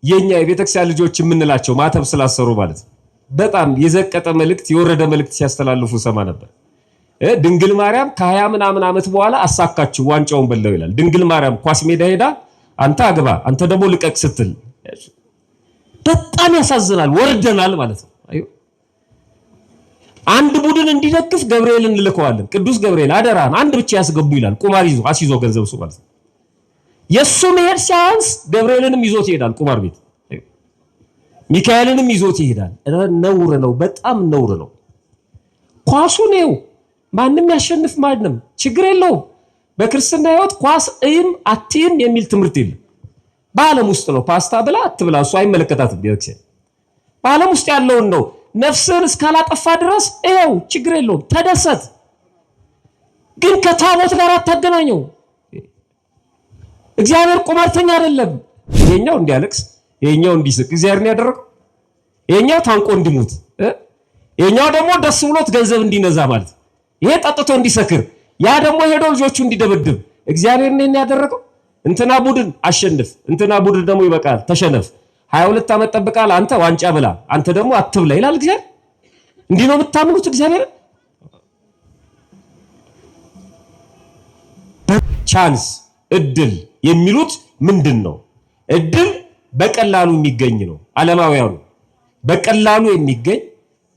የኛ የቤተክርስቲያን ልጆች የምንላቸው ማተብ ስላሰሩ ማለት በጣም የዘቀጠ መልእክት የወረደ መልእክት ሲያስተላልፉ ሰማ ነበር። ድንግል ማርያም ከ20 ምናምን ዓመት በኋላ አሳካችሁ ዋንጫውን በለው ይላል። ድንግል ማርያም ኳስ ሜዳ ሄዳ አንተ አግባ አንተ ደግሞ ልቀቅ ስትል በጣም ያሳዝናል። ወርደናል ማለት ነው። አዩ አንድ ቡድን እንዲደግፍ ገብርኤልን ልልከዋለን። ቅዱስ ገብርኤል አደራን አንድ ብቻ ያስገቡ ይላል። ቁማር ይዞ አስይዞ ገንዘብ ሱ ማለት ነው። የሱ መሄድ ሲያንስ ገብርኤልንም ይዞት ይሄዳል ቁማር ቤት። ሚካኤልንም ይዞት ይሄዳል። ነውር ነው፣ በጣም ነውር ነው። ኳሱ ነው ማንም ያሸንፍ ማንም ችግር የለውም። በክርስትና ህይወት ኳስ እይም አትይም የሚል ትምህርት የለም። በዓለም ውስጥ ነው። ፓስታ ብላ አትብላ እሱ አይመለከታትም። ቤተክርስቲያን በዓለም ውስጥ ያለውን ነው። ነፍስን እስካላጠፋ ድረስ ይሄው ችግር የለውም፣ ተደሰት። ግን ከታቦት ጋር አታገናኘው። እግዚአብሔር ቁማርተኛ አይደለም። ይሄኛው እንዲያለቅስ ይሄኛው እንዲስቅ እግዚአብሔር ነው ያደረገው። ይሄኛው ታንቆ እንዲሞት ይሄኛው ደግሞ ደስ ብሎት ገንዘብ እንዲነዛ ማለት ይሄ ጠጥቶ እንዲሰክር ያ ደግሞ ሄዶ ልጆቹ እንዲደበድብ እግዚአብሔር ነው ያደረገው። እንትና ቡድን አሸንፍ እንትና ቡድን ደግሞ ይበቃል ተሸነፍ 22 ዓመት ጠብቃል አንተ ዋንጫ ብላ አንተ ደግሞ አትብላ ይላል እግዚአብሔር። እንዲህ ነው የምታምኑት እግዚአብሔር? ቻንስ እድል የሚሉት ምንድነው? እድል በቀላሉ የሚገኝ ነው። ዓለማውያኑ በቀላሉ የሚገኝ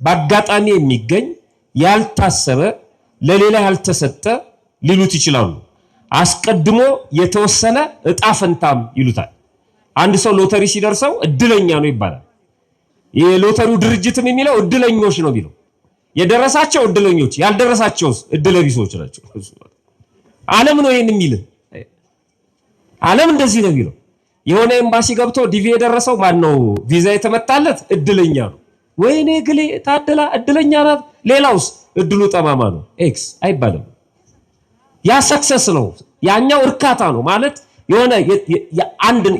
በአጋጣሚ የሚገኝ ያልታሰበ ለሌላ ያልተሰጠ ሊሉት ይችላሉ። አስቀድሞ የተወሰነ እጣ ፈንታም ይሉታል። አንድ ሰው ሎተሪ ሲደርሰው እድለኛ ነው ይባላል። የሎተሪው ድርጅትም የሚለው እድለኞች ነው የሚለው። የደረሳቸው እድለኞች ያልደረሳቸውስ እድለቢሶች ናቸው። ዓለም ነው ይሄን የሚል ዓለም እንደዚህ ነው የሚለው። የሆነ ኤምባሲ ገብቶ ዲቪ የደረሰው ማን ነው ቪዛ የተመታለት እድለኛ ነው። ወይኔ ግሌ ታደላ እድለኛ ናት። ሌላውስ እድሉ ጠማማ ነው ኤክስ አይባልም። ያ ሰክሰስ ነው። ያኛው እርካታ ነው ማለት የሆነ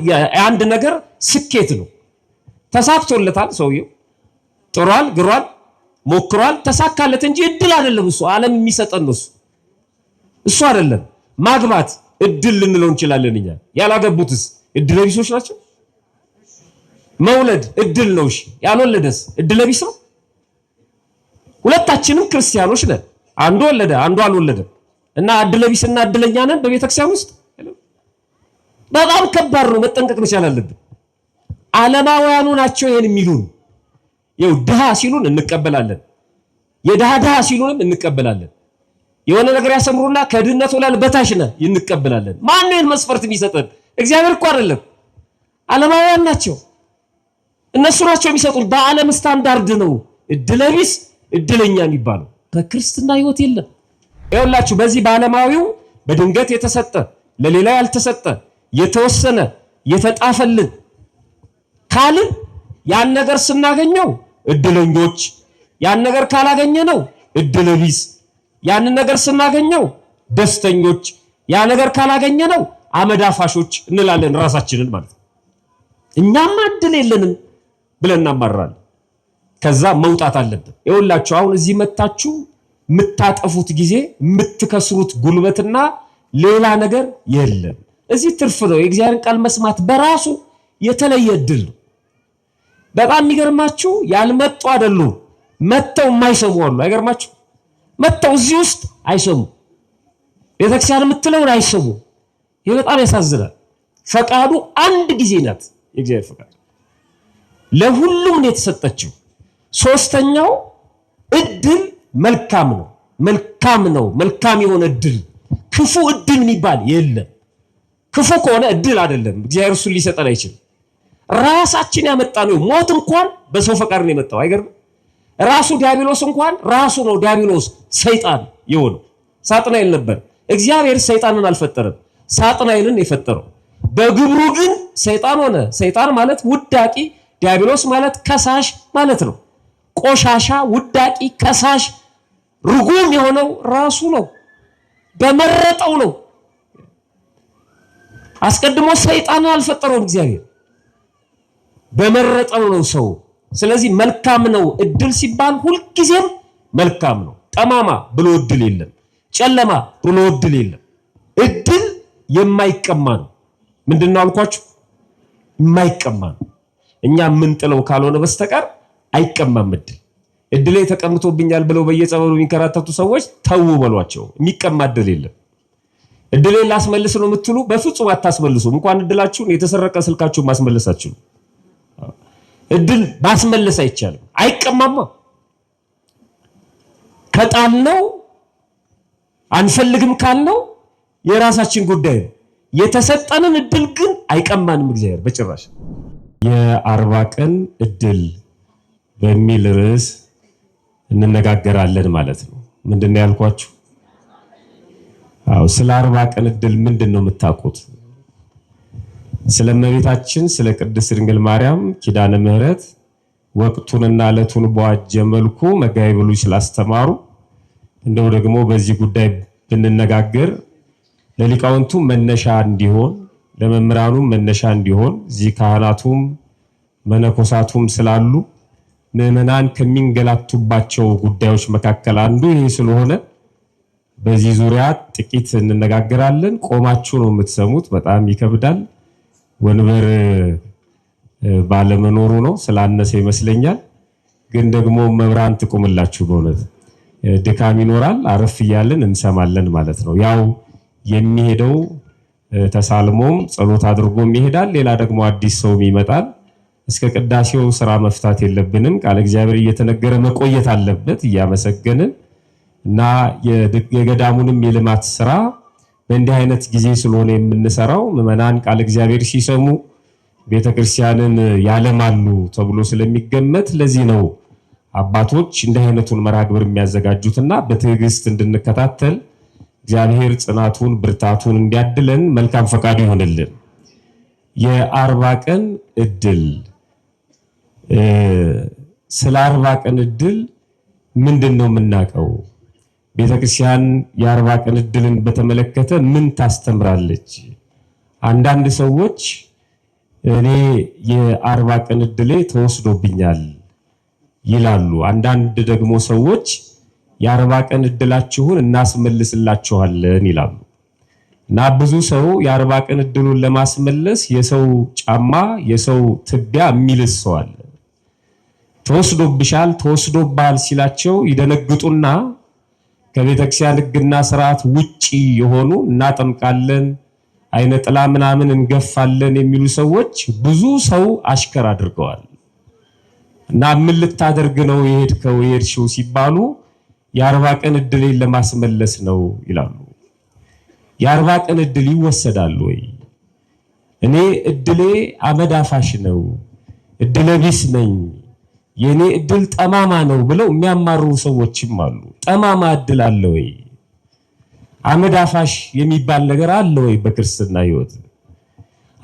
የአንድ ነገር ስኬት ነው። ተሳክቶለታል ሰውየው ጥሯል ግሯል ሞክሯል ተሳካለት እንጂ እድል አይደለም። እሱ ዓለም የሚሰጠን ነው እሱ አይደለም። ማግባት እድል ልንለው እንችላለን እኛ። ያላገቡትስ እድል ቢሶች ናቸው። መውለድ እድል ነው። እሺ ያልወለደስ እድል ቢስ ነው። ሁለታችንም ክርስቲያኖች ነን። አንዱ ወለደ አንዱ አልወለደም እና እድል ቢስና እድለኛ ነን በቤተክርስቲያን ውስጥ። በጣም ከባድ ነው። መጠንቀቅ መቻል አለብን። ዓለማውያኑ ናቸው ይሄን የሚሉን። ይኸው ድሃ ሲሉን እንቀበላለን። የድሃ ሲሉንም እንቀበላለን። የሆነ ነገር ያሰምሩና ከድህነት ወላል በታች ነህ እንቀበላለን። ማን ነው ይሄን መስፈርት የሚሰጠን? እግዚአብሔር እኮ አይደለም። ዓለማውያን ናቸው። እነሱ ናቸው የሚሰጡን። በዓለም ስታንዳርድ ነው እድለቢስ እድለኛ የሚባለው። በክርስትና ህይወት የለም። ይኸውላችሁ በዚህ በዓለማዊው በድንገት የተሰጠ ለሌላ ያልተሰጠ የተወሰነ የተጣፈልን ካልን ያን ነገር ስናገኘው እድለኞች፣ ያን ነገር ካላገኘ ነው እድለቢስ። ያን ነገር ስናገኘው ደስተኞች፣ ያ ነገር ካላገኘ ነው አመዳፋሾች እንላለን ራሳችንን ማለት ነው። እኛማ እድል የለንም ብለን እናማራለን። ከዛ መውጣት አለብን። ይኸውላችሁ አሁን እዚህ መጣችሁ የምታጠፉት ጊዜ የምትከስሩት ጉልበትና ሌላ ነገር የለም። እዚህ ትርፍ ነው። የእግዚአብሔርን ቃል መስማት በራሱ የተለየ እድል ነው። በጣም የሚገርማችሁ ያልመጡ አይደሉም መተው የማይሰሙ አሉ። አይገርማችሁ? መተው እዚህ ውስጥ አይሰሙ ቤተክርስቲያን የምትለውን አይሰሙ። ይሄ በጣም ያሳዝናል። ፈቃዱ አንድ ጊዜ ናት። የእግዚአብሔር ፈቃድ ለሁሉም ነው የተሰጠችው። ሶስተኛው እድል መልካም ነው። መልካም ነው። መልካም የሆነ እድል ክፉ እድል የሚባል የለም። ክፉ ከሆነ እድል አይደለም። እግዚአብሔር እሱን ሊሰጠን አይችልም። ራሳችን ያመጣነው ሞት እንኳን በሰው ፈቃድ ነው የመጣው። አይገርም? ራሱ ዲያብሎስ እንኳን ራሱ ነው ዲያብሎስ ሰይጣን የሆነው። ሳጥናኤል ነበር። እግዚአብሔር ሰይጣንን አልፈጠረም፣ ሳጥናኤልን የፈጠረው። በግብሩ ግን ሰይጣን ሆነ። ሰይጣን ማለት ውዳቂ፣ ዲያብሎስ ማለት ከሳሽ ማለት ነው። ቆሻሻ፣ ውዳቂ፣ ከሳሽ፣ ርጉም የሆነው ራሱ ነው። በመረጠው ነው። አስቀድሞ ሰይጣንን አልፈጠረውም እግዚአብሔር፣ በመረጠው ነው ሰው። ስለዚህ መልካም ነው እድል ሲባል ሁልጊዜም መልካም ነው። ጠማማ ብሎ እድል የለም። ጨለማ ብሎ እድል የለም። እድል የማይቀማ ነው። ምንድነው አልኳችሁ? የማይቀማ ነው። እኛ ምን ጥለው ካልሆነ በስተቀር አይቀማም። እድሌ ተቀምጦብኛል ብለው በየጸበሉ የሚከራተቱ ሰዎች ተው በሏቸው። የሚቀማ እድል የለም። እድሌ ላስመልስ ነው የምትሉ በፍጹም አታስመልሱ። እንኳን እድላችሁን የተሰረቀ ስልካችሁን ማስመለሳችሁ እድል ማስመለስ አይቻልም። አይቀማማ። ከጣልነው አንፈልግም ካልነው የራሳችን ጉዳይ ነው። የተሰጠንን እድል ግን አይቀማንም እግዚአብሔር በጭራሽ። የ40 ቀን እድል በሚል ርዕስ እንነጋገራለን ማለት ነው። ምንድነው ያልኳችሁ? ስለ 40 ቀን እድል ምንድነው የምታውቁት? ስለ እመቤታችን ስለ ቅድስት ድንግል ማርያም ኪዳነ ምሕረት ወቅቱንና ዕለቱን በዋጀ መልኩ መጋቢ ብሉይ ስላስተማሩ እንደው ደግሞ በዚህ ጉዳይ ብንነጋገር ለሊቃውንቱ መነሻ እንዲሆን ለመምህራኑ መነሻ እንዲሆን እዚህ ካህናቱም መነኮሳቱም ስላሉ ምዕመናን ከሚንገላቱባቸው ጉዳዮች መካከል አንዱ ይሄ ስለሆነ በዚህ ዙሪያ ጥቂት እንነጋገራለን። ቆማችሁ ነው የምትሰሙት። በጣም ይከብዳል። ወንበር ባለመኖሩ ነው ስላነሰ ይመስለኛል። ግን ደግሞ መብራን ትቆምላችሁ። በእውነት ድካም ይኖራል። አረፍ እያልን እንሰማለን ማለት ነው። ያው የሚሄደው ተሳልሞም ጸሎት አድርጎም ይሄዳል። ሌላ ደግሞ አዲስ ሰውም ይመጣል። እስከ ቅዳሴው ስራ መፍታት የለብንም። ቃል እግዚአብሔር እየተነገረ መቆየት አለበት እያመሰገንን እና የገዳሙንም የልማት ስራ በእንዲህ አይነት ጊዜ ስለሆነ የምንሰራው ምዕመናን ቃል እግዚአብሔር ሲሰሙ ቤተክርስቲያንን ያለማሉ ተብሎ ስለሚገመት ለዚህ ነው አባቶች እንዲህ አይነቱን መርሃ ግብር የሚያዘጋጁትና በትዕግስት እንድንከታተል እግዚአብሔር ጽናቱን ብርታቱን እንዲያድለን መልካም ፈቃዱ ይሆንልን። የ40 ቀን እድል ስለ 40 ቀን እድል ምንድነው የምናውቀው? ቤተክርስቲያን የ40 ቀን እድልን በተመለከተ ምን ታስተምራለች? አንዳንድ ሰዎች እኔ የ40 ቀን እድሌ ተወስዶብኛል ይላሉ። አንዳንድ ደግሞ ሰዎች የ40 ቀን እድላችሁን እናስመልስላችኋለን ይላሉ። እና ብዙ ሰው የ40 ቀን እድሉን ለማስመለስ የሰው ጫማ የሰው ትቢያ የሚልስ ሰው አለ። ተወስዶብሻል ተወስዶባል ሲላቸው ይደነግጡና ከቤተክርስቲያን ሕግና ስርዓት ውጪ የሆኑ እናጠምቃለን አይነ ጥላ ምናምን እንገፋለን የሚሉ ሰዎች ብዙ ሰው አሽከር አድርገዋል። እና ምን ልታደርግ ነው የሄድሽው ሲባሉ የ40 ቀን እድሌን ለማስመለስ ነው ይላሉ። የ40 ቀን እድል ይወሰዳል ወይ? እኔ እድሌ አመዳፋሽ ነው፣ እድለ ቢስ ነኝ፣ የኔ እድል ጠማማ ነው ብለው የሚያማሩ ሰዎችም አሉ። ጠማማ እድል አለ ወይ? አመዳፋሽ የሚባል ነገር አለ ወይ በክርስትና ሕይወት?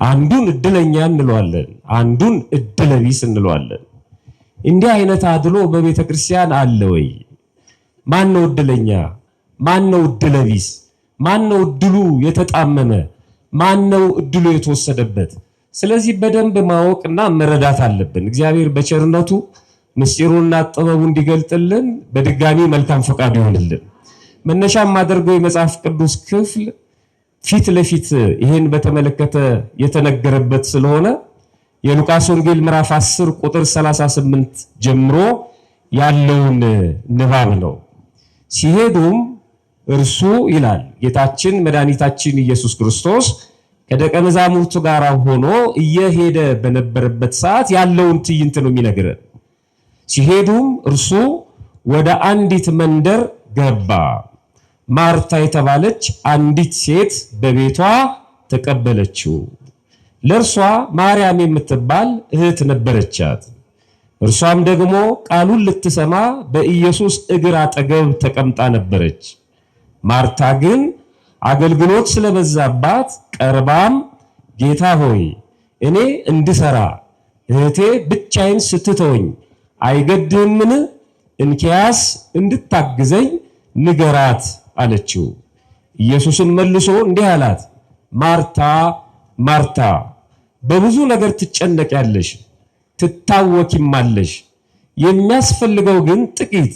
አንዱን እድለኛ እንለዋለን፣ አንዱን እድለ ቢስ እንለዋለን። እንዲህ አይነት አድሎ በቤተ ክርስቲያን አለ ወይ? ማን ነው እድለኛ? ማን ነው እድለ ቢስ? ማን ነው እድሉ የተጣመመ? ማን ነው እድሉ የተወሰደበት? ስለዚህ በደንብ ማወቅና መረዳት አለብን። እግዚአብሔር በቸርነቱ ምስጢሩንና ጥበቡን እንዲገልጥልን በድጋሚ መልካም ፈቃዱ ይሆንልን። መነሻም አድርገው የመጽሐፍ ቅዱስ ክፍል ፊት ለፊት ይሄን በተመለከተ የተነገረበት ስለሆነ የሉቃስ ወንጌል ምዕራፍ 10 ቁጥር 38 ጀምሮ ያለውን ንባብ ነው። ሲሄዱም እርሱ ይላል ጌታችን መድኃኒታችን ኢየሱስ ክርስቶስ ከደቀ መዛሙርቱ ጋር ሆኖ እየሄደ በነበረበት ሰዓት ያለውን ትዕይንት ነው የሚነግረን። ሲሄዱም እርሱ ወደ አንዲት መንደር ገባ። ማርታ የተባለች አንዲት ሴት በቤቷ ተቀበለችው። ለእርሷ ማርያም የምትባል እህት ነበረቻት። እርሷም ደግሞ ቃሉን ልትሰማ በኢየሱስ እግር አጠገብ ተቀምጣ ነበረች። ማርታ ግን አገልግሎት ስለበዛባት ቀርባም ጌታ ሆይ እኔ እንድሰራ እህቴ ብቻዬን ስትተወኝ አይገድህምን? እንኪያስ እንድታግዘኝ ንገራት አለችው። ኢየሱስም መልሶ እንዲህ አላት፣ ማርታ ማርታ በብዙ ነገር ትጨነቂያለሽ ትታወኪማለሽ፣ የሚያስፈልገው ግን ጥቂት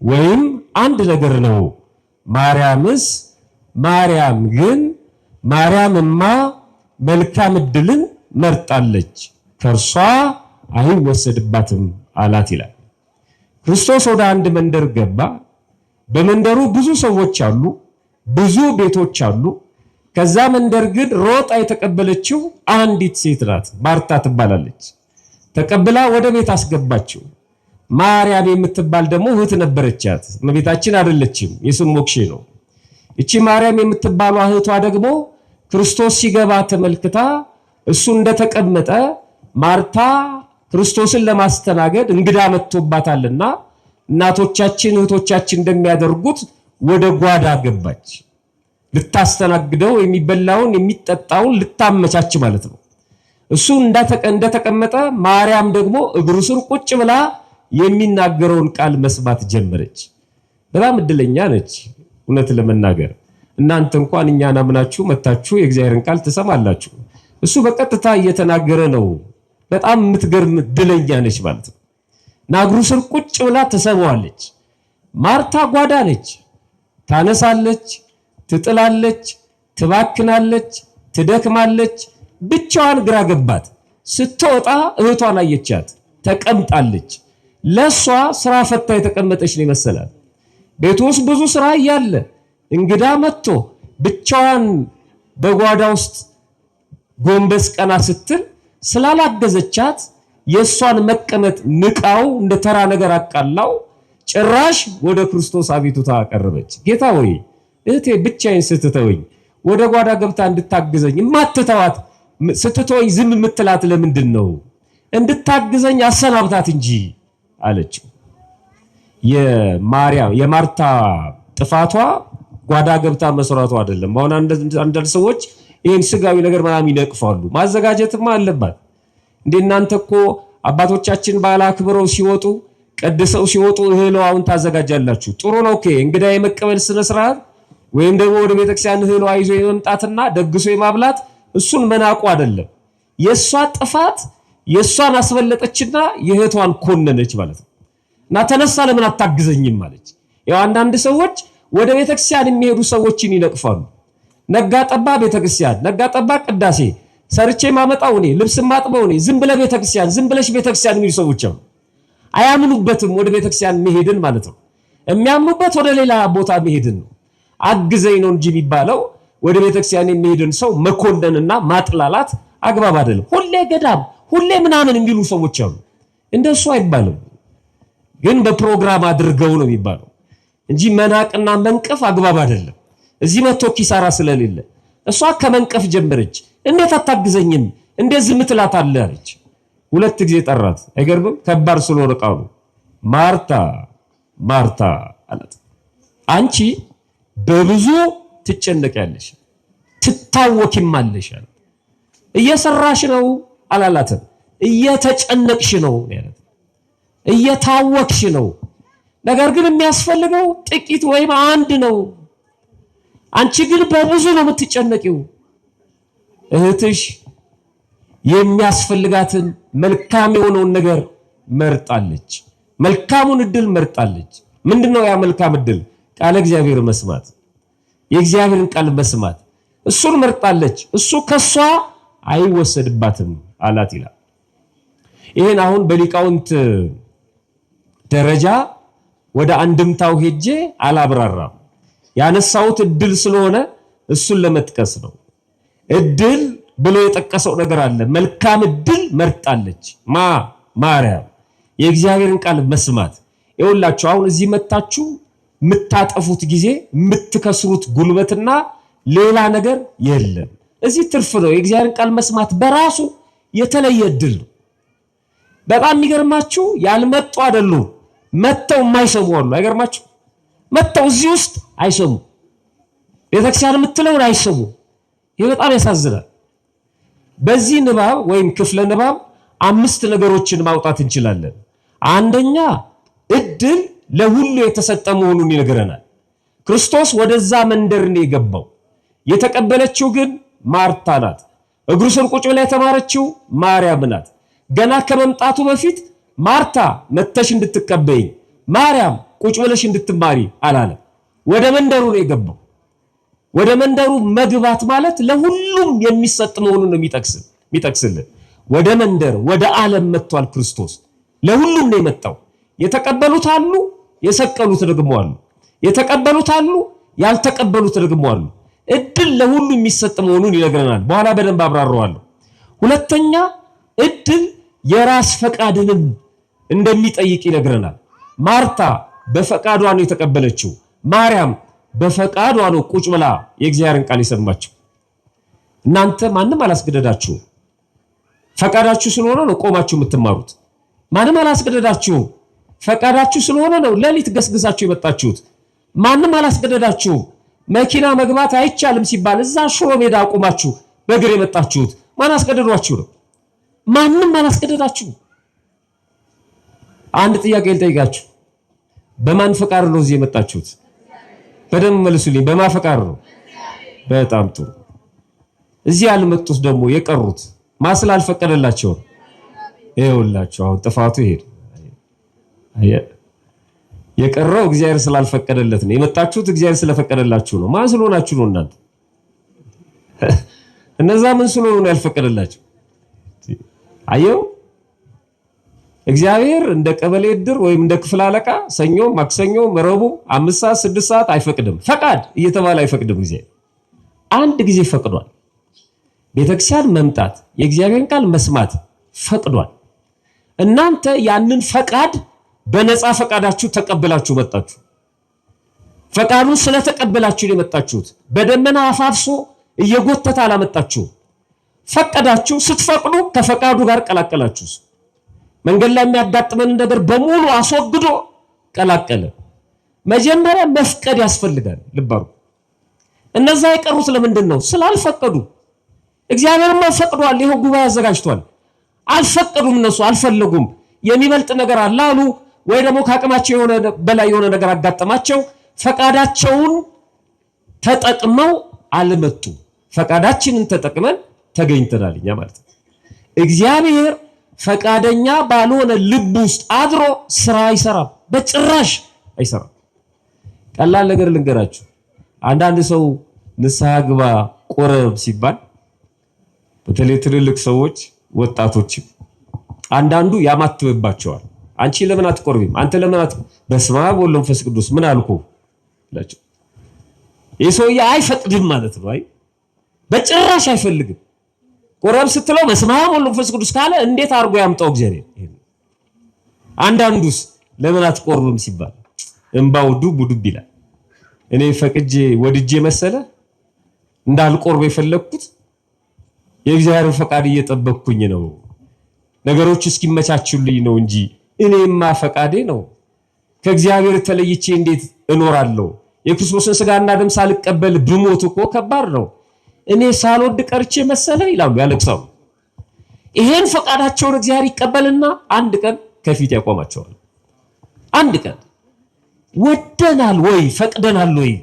ወይም አንድ ነገር ነው። ማርያምማ መልካም ዕድልን መርጣለች፣ ከእርሷ አይወሰድባትም አላት ይላል። ክርስቶስ ወደ አንድ መንደር ገባ። በመንደሩ ብዙ ሰዎች አሉ፣ ብዙ ቤቶች አሉ። ከዛ መንደር ግን ሮጣ የተቀበለችው አንዲት ሴት ናት፣ ማርታ ትባላለች። ተቀብላ ወደ ቤት አስገባችው። ማርያም የምትባል ደግሞ እህት ነበረቻት። እመቤታችን አይደለችም፣ የስም ሞክሼ ነው። እቺ ማርያም የምትባለው እህቷ ደግሞ ክርስቶስ ሲገባ ተመልክታ እሱ እንደተቀመጠ ማርታ ክርስቶስን ለማስተናገድ እንግዳ መጥቶባታልና እናቶቻችን እህቶቻችን እንደሚያደርጉት ወደ ጓዳ ገባች። ልታስተናግደው የሚበላውን የሚጠጣውን ልታመቻች ማለት ነው። እሱ እንደተቀመጠ ማርያም ደግሞ እግሩ ስር ቁጭ ብላ የሚናገረውን ቃል መስማት ጀመረች። በጣም እድለኛ ነች። እውነት ለመናገር እናንተ እንኳን እኛን አምናችሁ መታችሁ የእግዚአብሔርን ቃል ትሰማላችሁ። እሱ በቀጥታ እየተናገረ ነው። በጣም የምትገርም እድለኛ ነች ማለት ነው። እግሩ ስር ቁጭ ብላ ትሰማዋለች። ማርታ ጓዳ ነች። ታነሳለች፣ ትጥላለች፣ ትባክናለች፣ ትደክማለች። ብቻዋን ግራ ገባት። ስትወጣ እህቷን አየቻት፣ ተቀምጣለች። ለሷ ስራ ፈታ የተቀመጠች ነው ይመስላል። ቤት ውስጥ ብዙ ስራ እያለ እንግዳ መጥቶ ብቻዋን በጓዳ ውስጥ ጎንበስ ቀና ስትል ስላላገዘቻት የሷን መቀመጥ ንቃው እንደ ተራ ነገር አቃላው ጭራሽ ወደ ክርስቶስ አቤቱታ አቀረበች። ጌታ ሆይ እህቴ ብቻዬን ስትተወኝ ወደ ጓዳ ገብታ እንድታግዘኝ ማትተዋት ስትተወኝ ዝም የምትላት ለምንድን ነው? እንድታግዘኝ አሰናብታት እንጂ አለችው። የማርታ ጥፋቷ ጓዳ ገብታ መስራቷ አይደለም። አሁን አንዳንድ ሰዎች ይሄን ስጋዊ ነገር ምናምን ይነቅፋሉ። ማዘጋጀትማ አለባት እንዴ! እናንተ እኮ አባቶቻችን ባላ አክብረው ሲወጡ ቀድሰው ሲወጡ እህሏውን ታዘጋጃላችሁ። ጥሩ ነው። ኦኬ እንግዳ የመቀበል ስነ ስርዓት ወይም ደግሞ ወደ ቤተክርስቲያን እህሏ ይዞ የመምጣትና ደግሶ የማብላት እሱን መናቁ አይደለም። የሷ ጥፋት የሷን አስበለጠችና የእህቷን ኮነነች ማለት ነው። እና ተነሳ ለምን አታግዘኝም ማለች። ያው አንዳንድ ሰዎች ወደ ቤተክርስቲያን የሚሄዱ ሰዎችን ይነቅፋሉ። ነጋ ጠባ ቤተክርስቲያን፣ ነጋ ጠባ ቅዳሴ ሰርቼ ማመጣው እኔ፣ ልብስ ማጥበው እኔ፣ ዝም ብለ ቤተክርስቲያን፣ ዝም ብለሽ ቤተክርስቲያን የሚሉ ሰዎች አሉ። አያምኑበትም ወደ ቤተክርስቲያን መሄድን ማለት ነው። የሚያምኑበት ወደ ሌላ ቦታ መሄድን ነው። አግዘኝ ነው እንጂ የሚባለው ወደ ቤተክርስቲያን የሚሄድን ሰው መኮንነንና ማጥላላት አግባብ አይደለም። ሁሌ ገዳም ሁሌ ምናምን የሚሉ ሰዎች አሉ። እንደሱ አይባልም። ግን በፕሮግራም አድርገው ነው የሚባለው እንጂ መናቅና መንቀፍ አግባብ አይደለም። እዚህ መጥቶ ኪሳራ ስለሌለ እሷ ከመንቀፍ ጀመረች። እንዴት አታግዘኝም? እንዴት ዝም ትላታለህ አለች። ሁለት ጊዜ ጠራት። አይገርምም? ከባድ ስለሆነ ቃሉ ማርታ ማርታ አላት። አንቺ በብዙ ትጨነቂያለሽ፣ ትታወኪማለሽ አላት። እየሰራሽ ነው አላላትም። እየተጨነቅሽ ነው ያላት። እየታወክሽ ነው። ነገር ግን የሚያስፈልገው ጥቂት ወይም አንድ ነው። አንቺ ግን በብዙ ነው የምትጨነቂው። እህትሽ የሚያስፈልጋትን መልካም የሆነውን ነገር መርጣለች። መልካሙን እድል መርጣለች። ምንድነው ያ መልካም እድል? ቃለ እግዚአብሔር መስማት፣ የእግዚአብሔርን ቃል መስማት። እሱን መርጣለች። እሱ ከሷ አይወሰድባትም አላት ይላል። ይሄን አሁን በሊቃውንት ደረጃ ወደ አንድምታው ሄጄ አላብራራም። ያነሳውት እድል ስለሆነ እሱን ለመጥቀስ ነው። እድል ብሎ የጠቀሰው ነገር አለ። መልካም እድል መርጣለች። ማርያም የእግዚአብሔርን ቃል መስማት። ይኸውላችሁ አሁን እዚህ መጣችሁ የምታጠፉት ጊዜ የምትከስሩት ጉልበትና ሌላ ነገር የለም። እዚህ ትርፍ ነው። የእግዚአብሔርን ቃል መስማት በራሱ የተለየ እድል ነው። በጣም የሚገርማችሁ ያልመጡ አይደሉም፣ መተው የማይሰሙ አሉ። አይገርማችሁ? መተው እዚህ ውስጥ አይሰሙ፣ ቤተክርስቲያን የምትለውን አይሰሙ። ይሄ በጣም ያሳዝናል። በዚህ ንባብ ወይም ክፍለ ንባብ 5 ነገሮችን ማውጣት እንችላለን። አንደኛ እድል ለሁሉ የተሰጠ መሆኑን ይነግረናል። ክርስቶስ ወደዛ መንደር ነው የገባው። የተቀበለችው ግን ማርታ ናት። እግሩ ስር ቁጭ ብላ የተማረችው ማርያም ናት። ገና ከመምጣቱ በፊት ማርታ መተሽ እንድትቀበይ፣ ማርያም ቁጭ ብለሽ እንድትማሪ አላለም። ወደ መንደሩ ነው የገባው። ወደ መንደሩ መግባት ማለት ለሁሉም የሚሰጥ መሆኑን ነው የሚጠቅስልን። ወደ መንደር ወደ ዓለም መጥቷል ክርስቶስ። ለሁሉም ነው የመጣው። የተቀበሉት አሉ፣ የሰቀሉት ደግሞ አሉ። የተቀበሉት አሉ፣ ያልተቀበሉት ደግሞ አሉ። እድል ለሁሉ የሚሰጥ መሆኑን ይነግረናል። በኋላ በደንብ አብራራዋለሁ። ሁለተኛ እድል የራስ ፈቃድንም እንደሚጠይቅ ይነግረናል። ማርታ በፈቃዷ ነው የተቀበለችው። ማርያም በፈቃዷ ነው ቁጭ ብላ የእግዚአብሔርን ቃል የሰማችው። እናንተ ማንም አላስገደዳችሁ። ፈቃዳችሁ ስለሆነ ነው ቆማችሁ የምትማሩት። ማንም አላስገደዳችሁ። ፈቃዳችሁ ስለሆነ ነው ሌሊት ገስግሳችሁ የመጣችሁት። ማንም አላስገደዳችሁ። መኪና መግባት አይቻልም ሲባል እዛ ሽሮ ሜዳ አቁማችሁ በእግር የመጣችሁት ማን አስገደዷችሁ ነው? ማንም አላስገደዳችሁ። አንድ ጥያቄ ልጠይቃችሁ። በማን ፈቃድ ነው እዚህ የመጣችሁት? በደንብ መልሱልኝ። በማን ፈቃድ ነው? በጣም ጥሩ። እዚህ ያልመጡት ደግሞ የቀሩት ማስል አልፈቀደላቸው። ይኸውላችሁ አሁን ጥፋቱ ይሄድ የቀረው እግዚአብሔር ስላልፈቀደለት ነው። የመጣችሁት እግዚአብሔር ስለፈቀደላችሁ ነው። ማን ስለሆናችሁ ነው እናንተ? እነዛ ምን ስለሆኑ ነው ያልፈቀደላችሁ? አየው እግዚአብሔር እንደ ቀበሌ ዕድር ወይም እንደ ክፍል አለቃ ሰኞ፣ ማክሰኞ፣ ረቡዕ 5 ሰዓት 6 ሰዓት አይፈቅድም። ፈቃድ እየተባለ አይፈቅድም። እግዚአብሔር አንድ ጊዜ ፈቅዷል። ቤተክርስቲያን መምጣት የእግዚአብሔርን ቃል መስማት ፈቅዷል። እናንተ ያንን ፈቃድ በነፃ ፈቃዳችሁ ተቀበላችሁ መጣችሁ። ፈቃዱን ስለተቀበላችሁ ነው የመጣችሁት። በደመና አፋፍሶ እየጎተተ አላመጣችሁ። ፈቀዳችሁ። ስትፈቅዱ ከፈቃዱ ጋር ቀላቀላችሁ። መንገድ ላይ የሚያጋጥመን ነገር በሙሉ አስወግዶ ቀላቀለ። መጀመሪያ መፍቀድ ያስፈልጋል። ልባሩ እነዛ የቀሩት ለምንድን ነው? ስላልፈቀዱ። እግዚአብሔርማ ፈቅዷል። ይሄው ጉባኤ አዘጋጅቷል። አልፈቀዱም። እነሱ አልፈለጉም። የሚበልጥ ነገር አለ አሉ፣ ወይ ደግሞ ከአቅማቸው በላይ የሆነ ነገር አጋጠማቸው። ፈቃዳቸውን ተጠቅመው አልመጡ። ፈቃዳችንን ተጠቅመን ተገኝተናል እኛ ማለት ነው። እግዚአብሔር ፈቃደኛ ባልሆነ ልብ ውስጥ አድሮ ስራ አይሰራም፣ በጭራሽ አይሰራም። ቀላል ነገር ልንገራችሁ። አንዳንድ ሰው ንስሐ ግባ ቆረብ ሲባል በተለይ ትልልቅ ሰዎች ወጣቶች አንዳንዱ ያማትብባቸዋል። አንቺ ለምን አትቆርቢም? አንተ ለምን በስመ አብ ወወልድ ወመንፈስ ቅዱስ ምን አልኩ ላችሁ። የሰውዬ አይፈቅድም ማለት ነው። አይ በጭራሽ አይፈልግም። ቆረብ ስትለው በስመ አብ ወወልድ ወመንፈስ ቅዱስ ካለ እንዴት አድርጎ ያምጣው እግዚአብሔር? አንዳንዱስ ለምን አትቆርብም ሲባል እንባው ዱብ ዱብ ይላል። እኔ ፈቅጄ ወድጄ መሰለ እንዳልቆርብ የፈለኩት የእግዚአብሔር ፈቃድ እየጠበቅኩኝ ነው። ነገሮች እስኪመቻቹልኝ ነው እንጂ እኔማ ፈቃዴ ነው። ከእግዚአብሔር ተለይቼ እንዴት እኖራለሁ? የክርስቶስን ስጋና ደም ሳልቀበል ብሞት እኮ ከባድ ነው። እኔ ሳልወድ ቀርቼ መሰለ ይላሉ፣ ያለቅሳሉ። ይሄን ፈቃዳቸውን እግዚአብሔር ይቀበልና አንድ ቀን ከፊት ያቆማቸዋል። አንድ ቀን ወደናል ወይ ፈቅደናል ወይ?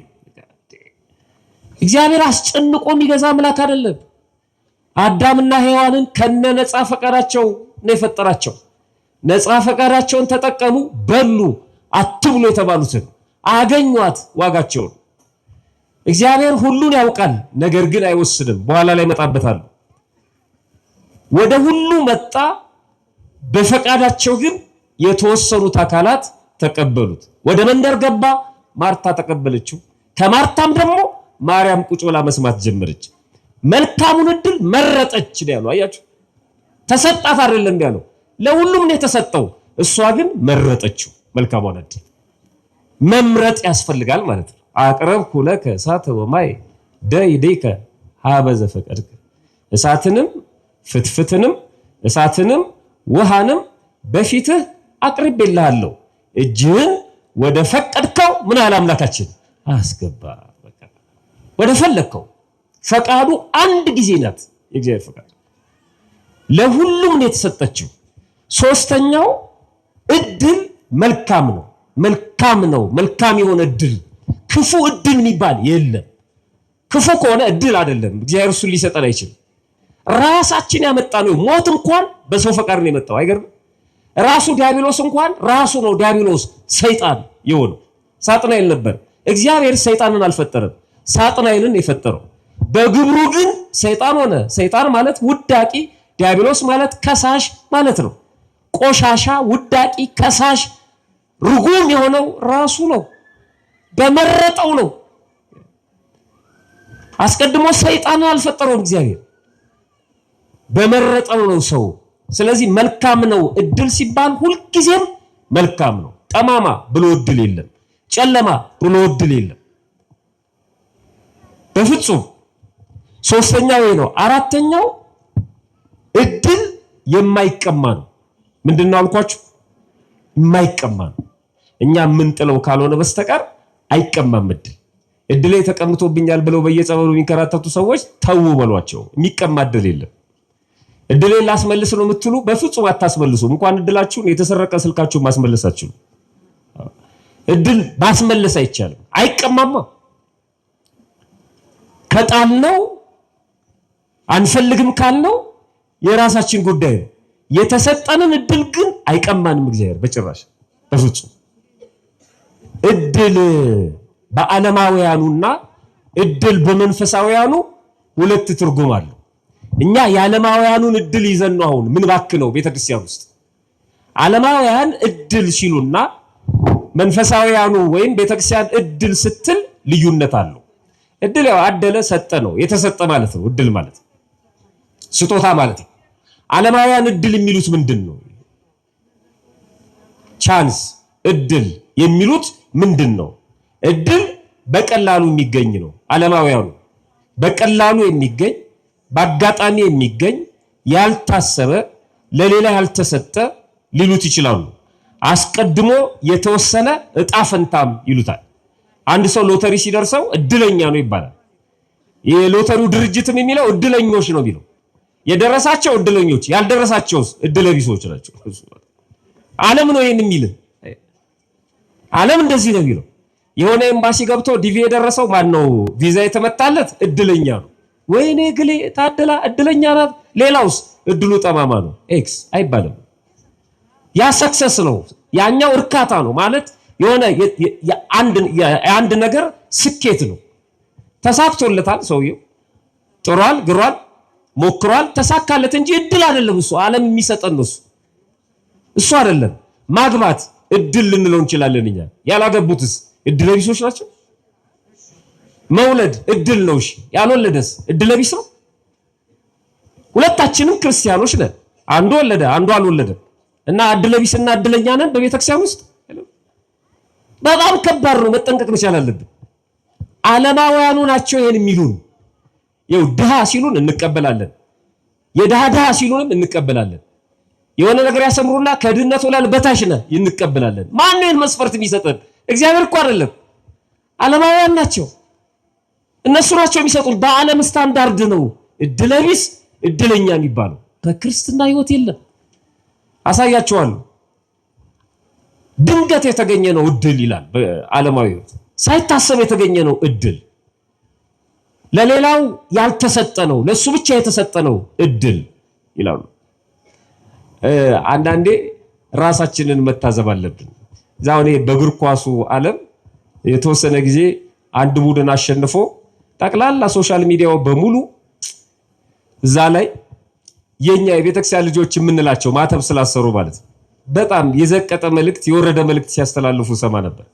እግዚአብሔር አስጨንቆ የሚገዛ አምላክ አይደለም። አዳምና ሔዋንን ከነነፃ ፈቃዳቸው ነው የፈጠራቸው። ነፃ ፈቃዳቸውን ተጠቀሙ፣ በሉ፣ አትብሉ የተባሉትን አገኟት ዋጋቸውን። እግዚአብሔር ሁሉን ያውቃል፣ ነገር ግን አይወስንም። በኋላ ላይ መጣበታል። ወደ ሁሉ መጣ፣ በፈቃዳቸው ግን የተወሰኑት አካላት ተቀበሉት። ወደ መንደር ገባ፣ ማርታ ተቀበለችው። ከማርታም ደግሞ ማርያም ቁጭ ብላ መስማት ጀመረች። መልካሙን እድል መረጠች ያለው አያችሁ። ተሰጣት አይደለም ያለው፣ ለሁሉም ነው የተሰጠው። እሷ ግን መረጠችው። መልካሙን እድል መምረጥ ያስፈልጋል ማለት ነው። አቅረብኩ ለከ እሳተ ወማይ ደይደይከ ሀበ ዘፈቀድከ። እሳትንም ፍትፍትንም እሳትንም ውሃንም በፊትህ አቅርቤልሃለሁ። እጅህን ወደ ፈቀድከው ምን አለ አምላካችን አስገባ። በቃ ወደ ፈለከው። ፈቃዱ አንድ ጊዜ ናት የእግዚአብሔር ፈቃድ፣ ለሁሉም ነው የተሰጠችው። ሶስተኛው እድል መልካም ነው። መልካም ነው። መልካም የሆነ እድል፣ ክፉ እድል የሚባል የለም። ክፉ ከሆነ እድል አይደለም፣ እግዚአብሔር እሱን ሊሰጠን አይችልም። ራሳችን ያመጣ ነው። ሞት እንኳን በሰው ፈቃድ ነው የመጣው። አይገርም? ራሱ ዲያብሎስ እንኳን ራሱ ነው ዲያብሎስ ሰይጣን የሆነው። ሳጥናኤል ነበር። እግዚአብሔር ሰይጣንን አልፈጠረም፣ ሳጥናኤልን የፈጠረው። በግብሩ ግን ሰይጣን ሆነ። ሰይጣን ማለት ውዳቂ ዲያብሎስ ማለት ከሳሽ ማለት ነው። ቆሻሻ ውዳቂ ከሳሽ ርጉም የሆነው ራሱ ነው፣ በመረጠው ነው። አስቀድሞ ሰይጣንን አልፈጠረውም እግዚአብሔር፣ በመረጠው ነው ሰው። ስለዚህ መልካም ነው እድል ሲባል ሁልጊዜም መልካም ነው። ጠማማ ብሎ እድል የለም፣ ጨለማ ብሎ እድል የለም በፍጹም። ሶስተኛው ነው። አራተኛው እድል የማይቀማ ነው። ምንድነው አልኳችሁ? የማይቀማ ነው። እኛ የምንጥለው ካልሆነ በስተቀር አይቀማም እድል። እድሌ ተቀምጦብኛል ብለው በየጸበሉ የሚከራተቱ ሰዎች ተው በሏቸው። የሚቀማ እድል የለም። እድሌ ላስመልስ ነው የምትሉ በፍጹም አታስመልሱም። እንኳን እድላችሁን የተሰረቀ ስልካችሁን ማስመለሳችሁ እድል ማስመለስ አይቻልም። አይቀማማ። ከጣልነው አንፈልግም ካልነው የራሳችን ጉዳይ ነው። የተሰጠንን እድል ግን አይቀማንም እግዚአብሔር በጭራሽ በፍጹም። እድል በዓለማውያኑና እድል በመንፈሳውያኑ ሁለት ትርጉም አለው። እኛ የዓለማውያኑን እድል ይዘን ነው አሁን ምን ባክነው ቤተክርስቲያን ውስጥ። ዓለማውያን እድል ሲሉና መንፈሳውያኑ ወይም ቤተክርስቲያን እድል ስትል ልዩነት አለው። እድል ያው አደለ ሰጠ ነው፣ የተሰጠ ማለት ነው እድል ማለት ስጦታ ማለት ነው። ዓለማውያን እድል የሚሉት ምንድነው? ቻንስ እድል የሚሉት ምንድነው? እድል በቀላሉ የሚገኝ ነው። ዓለማውያኑ በቀላሉ የሚገኝ በአጋጣሚ የሚገኝ ያልታሰበ ለሌላ ያልተሰጠ ሊሉት ይችላሉ። አስቀድሞ የተወሰነ እጣ ፈንታም ይሉታል። አንድ ሰው ሎተሪ ሲደርሰው እድለኛ ነው ይባላል። የሎተሪው ድርጅትም የሚለው እድለኞች ነው የሚለው። የደረሳቸው እድለኞች፣ ያልደረሳቸውስ እድለቢሶች ናቸው። ዓለም ነው ይሄን የሚል። ዓለም እንደዚህ ነው የሚለው። የሆነ ኤምባሲ ገብቶ ዲቪ የደረሰው ማን ነው? ቪዛ የተመታለት እድለኛ ነው። ወይኔ ግሌ ታደላ እድለኛ ናት። ሌላውስ እድሉ ጠማማ ነው። ኤክስ አይባልም። ያ ሰክሰስ ነው፣ ያኛው እርካታ ነው ማለት የሆነ የአንድ ነገር ስኬት ነው። ተሳክቶለታል፣ ሰውየው ጥሯል፣ ግሯል፣ ሞክሯል፣ ተሳካለት እንጂ እድል አይደለም እሱ። ዓለም የሚሰጠን ነው እሱ አይደለም። ማግባት እድል ልንለው እንችላለን እኛ። ያላገቡትስ እድለ ቢሶች ናቸው። መውለድ እድል ነው። እሺ ያልወለደስ እድለ ቢስ ነው። ሁለታችንም ክርስቲያኖች ነን። አንዱ ወለደ፣ አንዱ አልወለደም እና እድለ ቢስና እድለኛ ነን በቤተክርስቲያን ውስጥ። በጣም ከባድ ነው፣ መጠንቀቅ መቻል አለብን። ዓለማውያኑ ናቸው ይሄን የሚሉን። ይው ድሃ ሲሉን እንቀበላለን፣ የድሃ ድሃ ሲሉንም እንቀበላለን። የሆነ ነገር ያሰምሩና ከድህነት ወላል በታች ነህ እንቀበላለን። ማን ነው መስፈርት የሚሰጠን? እግዚአብሔር እኮ አይደለም፣ ዓለማውያን ናቸው። እነሱ ናቸው የሚሰጡን። በዓለም ስታንዳርድ ነው እድለቢስ እድለኛ የሚባለው። በክርስትና ህይወት የለም። አሳያቸዋለሁ። ድንገት የተገኘ ነው እድል ይላል በዓለማዊ ህይወት። ሳይታሰብ የተገኘ ነው እድል። ለሌላው ያልተሰጠ ነው፣ ለሱ ብቻ የተሰጠ ነው እድል ይላሉ። አንዳንዴ ራሳችንን መታዘብ አለብን። ዛው እኔ በእግር ኳሱ ዓለም የተወሰነ ጊዜ አንድ ቡድን አሸንፎ ጠቅላላ ሶሻል ሚዲያው በሙሉ እዛ ላይ የኛ የቤተክርስቲያን ልጆች የምንላቸው ማተብ ስላሰሩ ማለት በጣም የዘቀጠ መልእክት የወረደ መልእክት ሲያስተላልፉ ሰማ ነበር።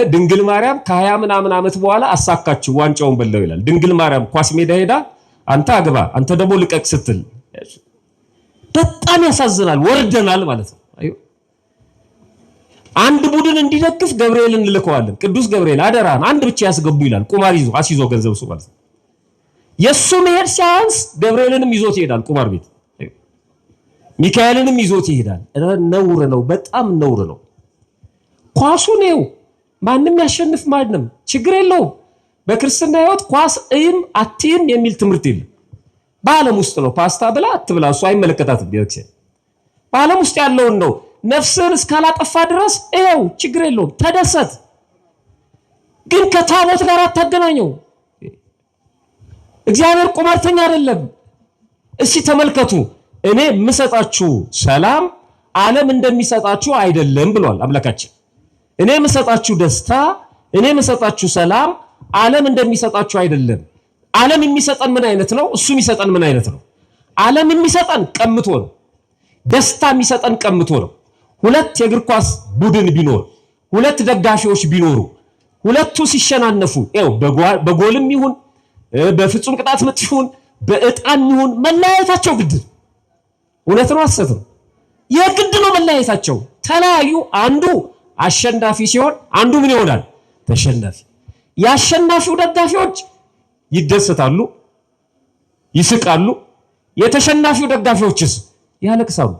ድንግል ማርያም ከ20 ምናምን ዓመት በኋላ አሳካችሁ ዋንጫውን በለው ይላል። ድንግል ማርያም ኳስ ሜዳ ሄዳ አንተ አግባ አንተ ደግሞ ልቀቅ ስትል በጣም ያሳዝናል። ወርደናል ማለት ነው። አዩ አንድ ቡድን እንዲደግፍ ገብርኤልን ልልከዋለን። ቅዱስ ገብርኤል አደራን አንድ ብቻ ያስገቡ ይላል። ቁማር ይዞ አሲዞ ገንዘብ ሱ ማለት ነው። የሱ መሄድ ሲያንስ ገብርኤልንም ይዞት ይሄዳል ቁማር ቤት። ሚካኤልንም ይዞት ይሄዳል። ነውር ነው፣ በጣም ነውር ነው። ኳሱ ነው ማንም ያሸንፍ ማንም ችግር የለውም። በክርስትና ህይወት ኳስ እይም አትይም የሚል ትምህርት የለም። በዓለም ውስጥ ነው። ፓስታ ብላ አትብላ እሱ አይመለከታትም። ቤተክርስቲያን በዓለም ውስጥ ያለውን ነው። ነፍስን እስካላጠፋ ድረስ ይሄው ችግር የለውም፣ ተደሰት። ግን ከታቦት ጋር አታገናኘው። እግዚአብሔር ቁማርተኛ አይደለም። እሺ ተመልከቱ፣ እኔ የምሰጣችሁ ሰላም ዓለም እንደሚሰጣችሁ አይደለም ብሏል አምላካችን። እኔ የምሰጣችሁ ደስታ፣ እኔ የምሰጣችሁ ሰላም ዓለም እንደሚሰጣችሁ አይደለም። ዓለም የሚሰጠን ምን አይነት ነው? እሱ የሚሰጠን ምን አይነት ነው? ዓለም የሚሰጠን ቀምቶ ነው። ደስታ የሚሰጠን ቀምቶ ነው። ሁለት የእግር ኳስ ቡድን ቢኖር ሁለት ደጋፊዎች ቢኖሩ ሁለቱ ሲሸናነፉ በጎልም ይሁን በፍጹም ቅጣት ምት ይሁን በእጣን ይሁን መለያየታቸው ግድ ነው። እውነት ነው ሐሰት ነው? የግድ ነው መለያየታቸው። ተለያዩ። አንዱ አሸናፊ ሲሆን አንዱ ምን ይሆናል? ተሸናፊ። ያሸናፊው ደጋፊዎች ይደሰታሉ፣ ይስቃሉ። የተሸናፊው ደጋፊዎችስ ያለቅሳሉ።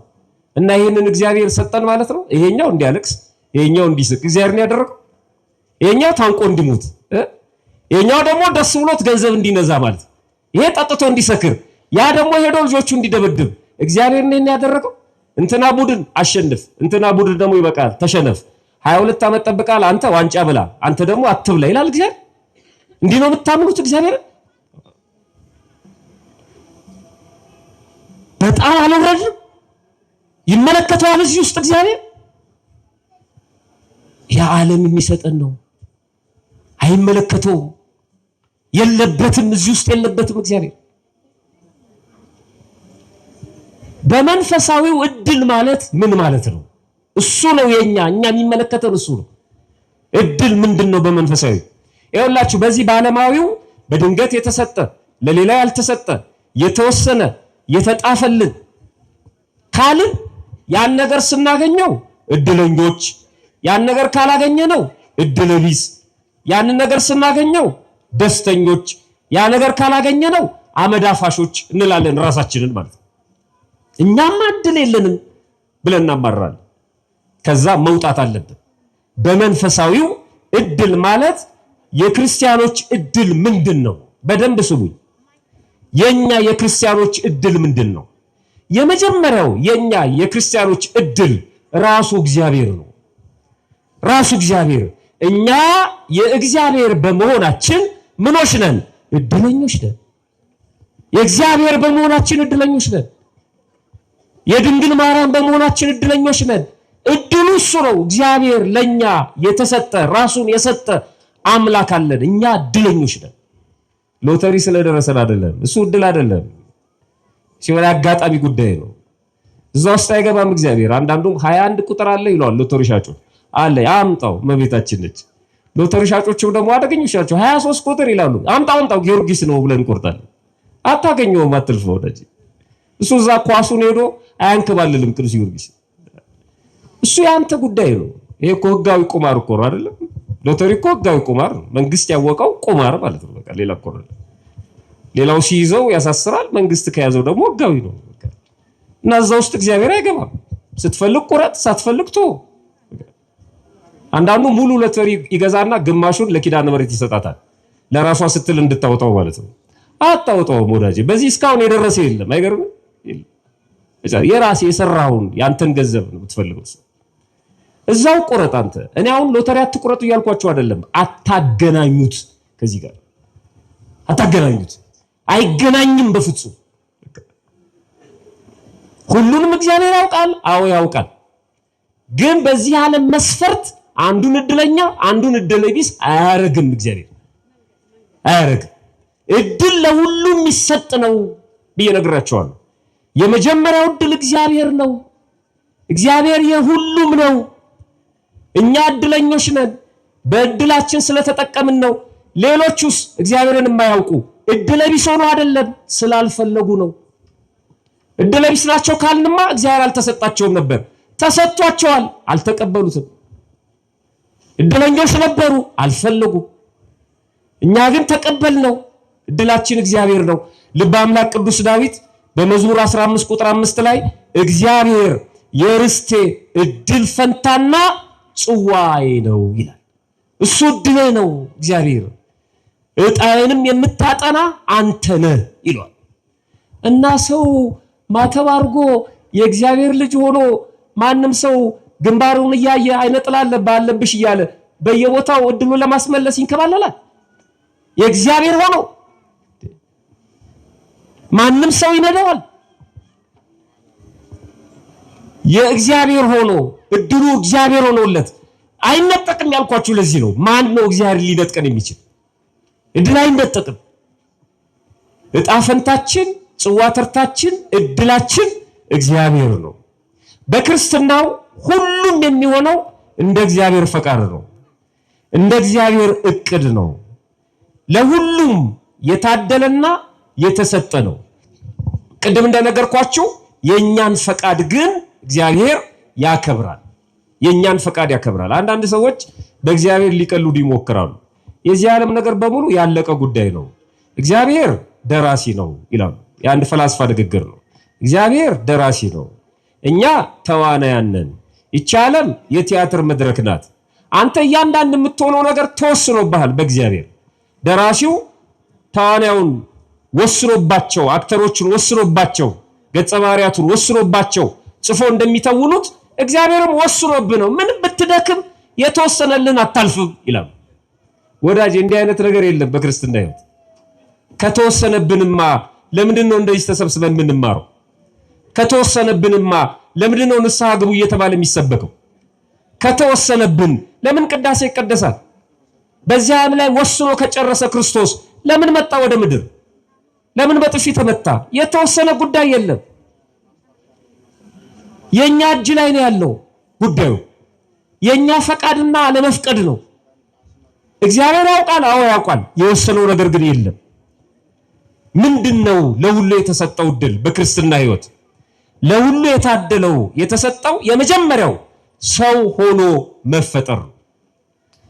እና ይሄንን እግዚአብሔር ሰጠን ማለት ነው። ይሄኛው እንዲያለቅስ፣ ይሄኛው እንዲስቅ እግዚአብሔር ነው ያደረገው። ይሄኛው ታንቆ እንዲሞት፣ ይሄኛው ደግሞ ደስ ብሎት ገንዘብ እንዲነዛ ማለት ነው። ይሄ ጠጥቶ እንዲሰክር፣ ያ ደግሞ ሄዶ ልጆቹ እንዲደበድብ እግዚአብሔር ነው ያደረገው። እንትና ቡድን አሸንፍ፣ እንትና ቡድን ደግሞ ይበቃል ተሸነፍ፣ 22 ዓመት ጠብቃል አንተ ዋንጫ ብላ አንተ ደግሞ አትብላ ይላል እግዚአብሔር። እንዲህ ነው የምታምኑት እግዚአብሔር? በጣም አልወረድም። ይመለከተዋል እዚህ ውስጥ እግዚአብሔር። የዓለም የሚሰጠን ነው፣ አይመለከተውም፣ የለበትም፣ እዚህ ውስጥ የለበትም እግዚአብሔር። በመንፈሳዊው እድል ማለት ምን ማለት ነው? እሱ ነው እኛ የሚመለከተን እሱ ነው። እድል ምንድነው? በመንፈሳዊ ይኸውላችሁ፣ በዚህ በዓለማዊው በድንገት የተሰጠ ለሌላ ያልተሰጠ የተወሰነ የተጣፈልን ካልን ያን ነገር ስናገኘው እድለኞች፣ ያን ነገር ካላገኘነው እድለቢስ፣ ያን ነገር ስናገኘው ደስተኞች፣ ያ ነገር ካላገኘነው አመዳፋሾች እንላለን ራሳችንን ማለት ነው። እኛማ እድል የለንም ብለን እናማራለን። ከዛ መውጣት አለብን። በመንፈሳዊው እድል ማለት የክርስቲያኖች እድል ምንድነው? በደንብ ስሙኝ። የኛ የክርስቲያኖች እድል ምንድነው? የመጀመሪያው የኛ የክርስቲያኖች እድል ራሱ እግዚአብሔር ነው። ራሱ እግዚአብሔር። እኛ የእግዚአብሔር በመሆናችን ምኖች ነን? እድለኞች ነን። የእግዚአብሔር በመሆናችን እድለኞች ነን። የድንግል ማርያም በመሆናችን እድለኞች ነን። እድሉ እሱ ነው። እግዚአብሔር ለኛ የተሰጠ ራሱን የሰጠ አምላክ አለን። እኛ እድለኞች ነን። ሎተሪ ስለደረሰን አይደለም። እሱ እድል አይደለም። ሲሆን አጋጣሚ ጉዳይ ነው። እዛ ውስጥ አይገባም እግዚአብሔር። አንዳንዱም 21 ቁጥር አለ ይሏል ሎተሪ ሻጮች አለ። አምጣው መቤታችን ነች። ሎተሪ ሻጮችም ደግሞ አደገኞች ናቸው። 23 ቁጥር ይላሉ። አምጣው ጊዮርጊስ ነው ብለን እንቆርጣለን። አታገኘውም፣ አትልፈው ወዳጅ። እሱ እዛ ኳሱን ሄዶ አያንከባልልም ቅዱስ ጊዮርጊስ። እሱ ያንተ ጉዳይ ነው። ይሄ እኮ ህጋዊ ቁማር እኮ ነው አይደለም? ሎተሪ እኮ ህጋዊ ቁማር ነው። መንግስት ያወቀው ቁማር ማለት ነው። በቃ ሌላ እኮ ነው። ሌላው ሲይዘው ያሳስራል፣ መንግስት ከያዘው ደግሞ ህጋዊ ነው። እና እዛ ውስጥ እግዚአብሔር አይገባም። ስትፈልግ ቁረጥ፣ ሳትፈልግ ተው። አንዳንዱ ሙሉ ሎተሪ ይገዛና ግማሹን ለኪዳነ ምሕረት ይሰጣታል፣ ለራሷ ስትል እንድታወጣው ማለት ነው። አታወጣውም ወዳጄ። በዚህ እስካሁን የደረሰ የለም። አይገርምም? የራሴ የሰራውን ያንተን ገንዘብ ነው የምትፈልገው። እዛው ቁረጥ አንተ። እኔ አሁን ሎተሪ አትቁረጡ እያልኳችሁ አይደለም። አታገናኙት፣ ከዚህ ጋር አታገናኙት። አይገናኝም በፍጹም። ሁሉንም እግዚአብሔር ያውቃል። አዎ ያውቃል። ግን በዚህ ዓለም መስፈርት አንዱን እድለኛ አንዱን እድለቢስ አያረግም። እግዚአብሔር አያረግም። እድል ለሁሉም የሚሰጥ ነው ብዬ ነግራቸዋለሁ። የመጀመሪያው እድል እግዚአብሔር ነው። እግዚአብሔር የሁሉም ነው። እኛ እድለኞች ነን። በእድላችን ስለተጠቀምን ነው። ሌሎቹስ እግዚአብሔርን የማያውቁ እድለቢስ ሆነው አይደለም፣ ስላልፈለጉ ነው። እድለቢስ ናቸው ካልንማ እግዚአብሔር አልተሰጣቸውም ነበር። ተሰጥቷቸዋል፣ አልተቀበሉትም። እድለኞች ነበሩ፣ አልፈለጉ። እኛ ግን ተቀበልነው። እድላችን እግዚአብሔር ነው። ልበ አምላክ ቅዱስ ዳዊት በመዝሙር 15 ቁጥር 5 ላይ እግዚአብሔር የርስቴ እድል ፈንታና ጽዋዬ ነው ይላል። እሱ እድሌ ነው እግዚአብሔር። እጣዬንም የምታጠና አንተ ነህ ይሏል። እና ሰው ማተብ አድርጎ የእግዚአብሔር ልጅ ሆኖ ማንም ሰው ግንባሩን እያየ አይነጥላለ ባለብሽ እያለ በየቦታው እድሉን ለማስመለስ ይንከባለላል። የእግዚአብሔር ሆኖ ማንም ሰው ይነዳዋል። የእግዚአብሔር ሆኖ እድሉ እግዚአብሔር ሆኖለት አይነጠቅም ያልኳችሁ ለዚህ ነው። ማን ነው እግዚአብሔር ሊነጥቀን የሚችል? እድል አይነጠቅም። እጣ ፈንታችን ጽዋተርታችን እድላችን እግዚአብሔር ነው። በክርስትናው ሁሉም የሚሆነው እንደ እግዚአብሔር ፈቃድ ነው፣ እንደ እግዚአብሔር እቅድ ነው። ለሁሉም የታደለና የተሰጠ ነው። ቅድም እንደነገርኳችሁ የኛን ፈቃድ ግን እግዚአብሔር ያከብራል። የኛን ፈቃድ ያከብራል። አንዳንድ ሰዎች በእግዚአብሔር ሊቀልዱ ይሞክራሉ። የዚህ ዓለም ነገር በሙሉ ያለቀ ጉዳይ ነው፣ እግዚአብሔር ደራሲ ነው ይላሉ። የአንድ ፈላስፋ ንግግር ነው። እግዚአብሔር ደራሲ ነው፣ እኛ ተዋናያን ነን። ይህች ዓለም የቲያትር መድረክ ናት። አንተ እያንዳንዱ የምትሆነው ነገር ተወስኖብሃል በእግዚአብሔር። ደራሲው ተዋናዩን ወስኖባቸው፣ አክተሮቹን ወስኖባቸው፣ ገጸ ባህሪያቱን ወስኖባቸው ጽፎ እንደሚተውኑት እግዚአብሔርም ወስኖብህ ነው። ምን ብትደክም የተወሰነልን አታልፍም ይላል። ወዳጅ እንዲህ አይነት ነገር የለም በክርስትና ሕይወት። ከተወሰነብንማ ለምንድነው እንደዚህ ተሰብስበን የምንማረው? ከተወሰነብንማ ለምንድነው ንስሐ ግቡ እየተባለ የሚሰበከው? ከተወሰነብን ለምን ቅዳሴ ይቀደሳል? በዚያም ላይ ወስኖ ከጨረሰ ክርስቶስ ለምን መጣ ወደ ምድር? ለምን በጥፊ ተመታ? የተወሰነ ጉዳይ የለም። የኛ እጅ ላይ ነው ያለው ጉዳዩ። የኛ ፈቃድና አለመፍቀድ ነው። እግዚአብሔር ያውቃል፣ አዎ ያውቃል። የወሰነው ነገር ግን የለም። ምንድነው ለሁሉ የተሰጠው ድል በክርስትና ሕይወት? ለሁሉ የታደለው የተሰጠው የመጀመሪያው ሰው ሆኖ መፈጠር ነው።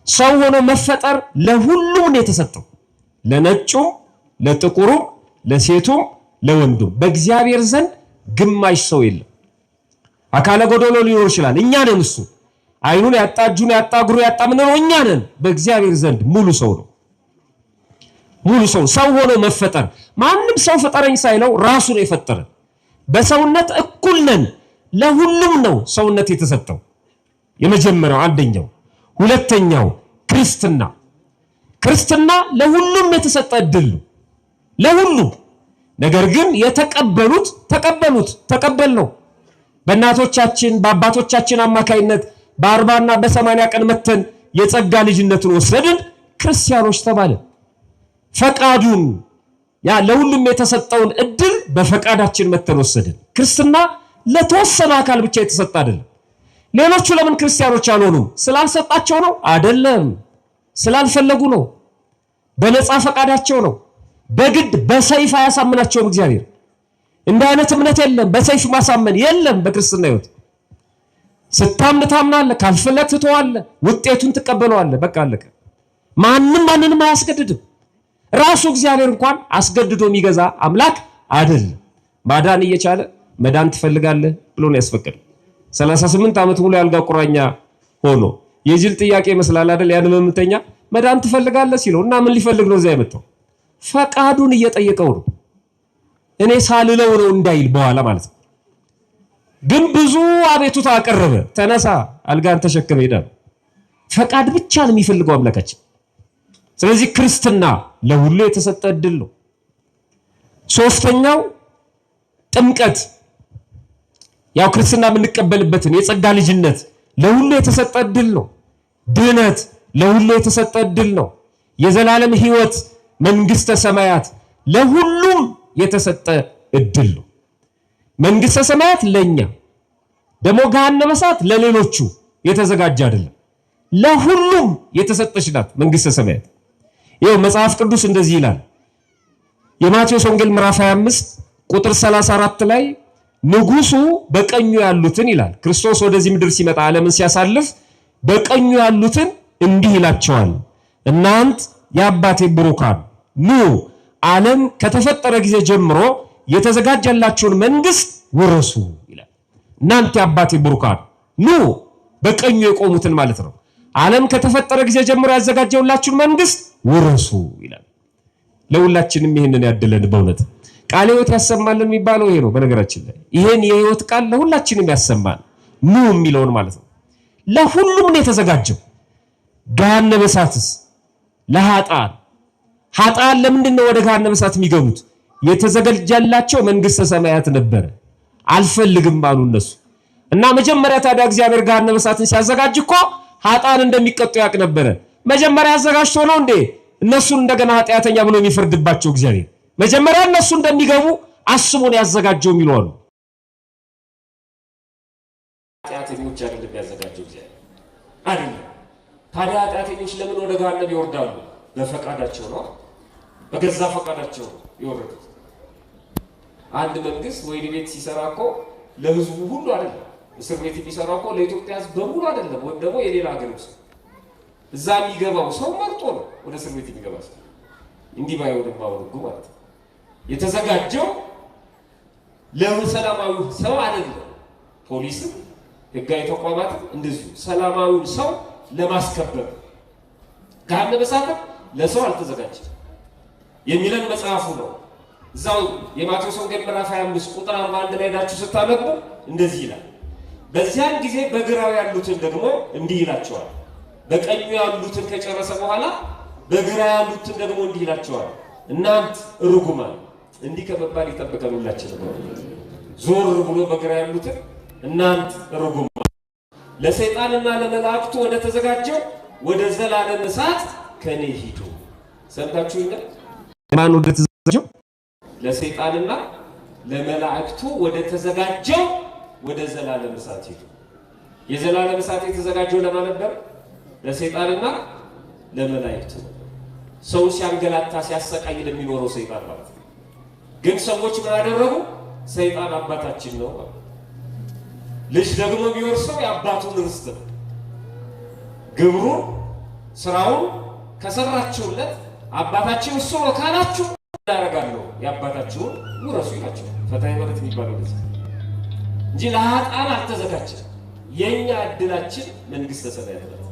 ሰው ሆኖ መፈጠር ለሁሉም የተሰጠው፣ ለነጩም፣ ለጥቁሩም፣ ለሴቱም፣ ለወንዱም። በእግዚአብሔር ዘንድ ግማሽ ሰው የለም። አካለ ጎዶሎ ሊኖር ይችላል፣ እኛ ነን እሱ። አይኑን ያጣ፣ እጁን ያጣ፣ እግሩ ያጣ ምን ነው እኛ ነን። በእግዚአብሔር ዘንድ ሙሉ ሰው ነው። ሙሉ ሰው ሆኖ መፈጠር። ማንም ሰው ፍጠረኝ ሳይለው ራሱ ነው የፈጠረ። በሰውነት እኩል ነን። ለሁሉም ነው ሰውነት የተሰጠው። የመጀመሪያው አንደኛው። ሁለተኛው ክርስትና ለሁሉም የተሰጠ እድል ነው፣ ለሁሉም። ነገር ግን የተቀበሉት ተቀበልነው። በእናቶቻችን በአባቶቻችን አማካይነት በ40 እና በ80 ቀን መተን የጸጋ ልጅነትን ወሰድን፣ ክርስቲያኖች ተባልን። ፈቃዱን ለሁሉም የተሰጠውን እድል በፈቃዳችን መተን ወሰድን። ክርስትና ለተወሰነ አካል ብቻ የተሰጠ አይደለም። ሌሎቹ ለምን ክርስቲያኖች አልሆኑም? ስላልሰጣቸው ነው? አይደለም፣ ስላልፈለጉ ነው። በነፃ ፈቃዳቸው ነው። በግድ በሰይፍ አያሳምናቸውም እግዚአብሔር። እንደ አይነት እምነት የለም፣ በሰይፍ ማሳመን የለም በክርስትና ሕይወት። ስታምን ታምናለህ፣ ካልፈለክ ትተዋለህ፣ ውጤቱን ትቀበለዋለህ። በቃ አለቀ። ማንንም አያስገድድም። ራሱ እግዚአብሔር እንኳን አስገድዶ የሚገዛ አምላክ አይደለም። ማዳን እየቻለ መዳን ትፈልጋለህ ብሎ ነው ያስፈቀደው። 38 ዓመት ሙሉ ያልጋ ቁራኛ ሆኖ የጅል ጥያቄ ይመስላል አይደል? ያን መምተኛ መዳን ትፈልጋለህ ሲለው እና ምን ሊፈልግ ነው እዚያ የመጣው? ፈቃዱን እየጠየቀው ነው። እኔ ሳልለው ነው እንዳይል በኋላ ማለት ነው። ግን ብዙ አቤቱታ አቀረበ። ተነሳ፣ አልጋን ተሸክመ ሄዳ። ፈቃድ ብቻ ነው የሚፈልገው አምላካችን። ስለዚህ ክርስትና ለሁሉ የተሰጠ እድል ነው። ሶስተኛው ጥምቀት፣ ያው ክርስትና የምንቀበልበትን የጸጋ ልጅነት ለሁሉ የተሰጠ እድል ነው። ድህነት ለሁሉ የተሰጠ እድል ነው። የዘላለም ሕይወት መንግስተ ሰማያት ለሁሉም የተሰጠ እድል ነው። መንግስተ ሰማያት ለኛ ደሞ ገሃነመ እሳት ለሌሎቹ የተዘጋጀ አይደለም። ለሁሉም የተሰጠች ናት መንግስተ ሰማያት። ይኸው መጽሐፍ ቅዱስ እንደዚህ ይላል። የማቴዎስ ወንጌል ምዕራፍ 25 ቁጥር 34 ላይ ንጉሱ በቀኙ ያሉትን ይላል። ክርስቶስ ወደዚህ ምድር ሲመጣ ዓለምን ሲያሳልፍ በቀኙ ያሉትን እንዲህ ይላቸዋል፣ እናንት የአባቴ ብሩካን ኑ ዓለም ከተፈጠረ ጊዜ ጀምሮ የተዘጋጀላችሁን መንግስት ውረሱ ይላል። እናንተ የአባቴ ብሩካን ኑ፣ በቀኙ የቆሙትን ማለት ነው። ዓለም ከተፈጠረ ጊዜ ጀምሮ ያዘጋጀውላችሁን መንግስት ውረሱ ይላል። ለሁላችንም ይሄንን ያድለን። በእውነት ቃለ ሕይወት ያሰማልን የሚባለው ይሄ ነው። በነገራችን ላይ ይሄን የሕይወት ቃል ለሁላችንም ያሰማል። ኑ የሚለውን ማለት ነው። ለሁሉም ነው የተዘጋጀው። ገሃነመ እሳትስ ለኃጥአን ለምንድን ነው ወደ ገሃነመ እሳት የሚገቡት? የተዘጋጀላቸው መንግስተ ሰማያት ነበረ። አልፈልግም አሉ እነሱ። እና መጀመሪያ ታዲያ እግዚአብሔር ገሃነመ እሳትን ሲያዘጋጅ እኮ ኃጥአን እንደሚቀጡ ያውቅ ነበረ። መጀመሪያ አዘጋጅቶ ነው እንዴ እነሱን እንደገና ኃጢአተኛ ብሎ የሚፈርድባቸው እግዚአብሔር? መጀመሪያ እነሱ እንደሚገቡ አስቦን ያዘጋጀው የሚሉ ኃጢአተኞች አይደለም ያዘጋጀው እግዚአብሔር አይደለም። ታዲያ ኃጢአተኞች ለምን ወደ ገሃነም ይወርዳሉ? በፈቃዳቸው ነው፣ በገዛ ፈቃዳቸው ይወርዳሉ። አንድ መንግስት ወይን ቤት ሲሰራ እኮ ለህዝቡ ሁሉ አይደለም። እስር ቤት የሚሰራ እኮ ለኢትዮጵያ ህዝብ በሙሉ አይደለም፣ ወይ ደግሞ የሌላ ሀገር ውስጥ እዛ የሚገባው ሰው መርጦ ነው ወደ እስር ቤት የሚገባ ሰው። እንዲህ ባይሆንም አሁን ህጉ ማለት ነው የተዘጋጀው ለሰላማዊ ሰው አይደለም። ፖሊስም ህጋዊ ተቋማትም እንደዚሁ ሰላማዊውን ሰው ለማስከበር ገሃነመ እሳት ለሰው አልተዘጋጀም የሚለን መጽሐፉ ነው። እዛው የማቴዎስ ወንጌል ምዕራፍ 25 ቁጥር 41 ላይ ሄዳችሁ ስታነቡ እንደዚህ ይላል። በዚያን ጊዜ በግራው ያሉትን ደግሞ እንዲህ ይላቸዋል። በቀኙ ያሉትን ከጨረሰ በኋላ በግራ ያሉትን ደግሞ እንዲህ ይላቸዋል፣ እናንት ርጉማን። እንዲህ ከመባል ይጠብቀን ሁላችንም። ዞር ብሎ በግራ ያሉትን እናንት ርጉማን ለሰይጣንና ለመላእክቱ ወደ ተዘጋጀው ወደ ዘላለም እሳት ከኔ ሂዱ። ሰምታችሁኝ? ማን ወደ ተዘጋጀው? ለሰይጣንና ለመላእክቱ ወደ ተዘጋጀው ወደ ዘላለም እሳት ሂዱ። የዘላለም እሳት የተዘጋጀው ለማን ነበር? ለሰይጣንና ለመላእክቱ። ሰው ሲያንገላታ ሲያሰቃይ ለሚኖረው ሰይጣን ማለት ነው። ግን ሰዎች ምን አደረጉ? ሰይጣን አባታችን ነው ማለት ልጅ ደግሞ ቢወርሰው የአባቱን ርስት ነው። ግብሩን ስራውን ከሰራችሁለት አባታችን እሱ ነው ካላችሁ ያደርጋለሁ የአባታችሁን ውረሱ ይላችሁ። ፈታኝ ማለት የሚባለው እንደዚህ እንጂ ለኃጥአን አልተዘጋጀም። የኛ እድላችን መንግስተ ሰማያት ናት።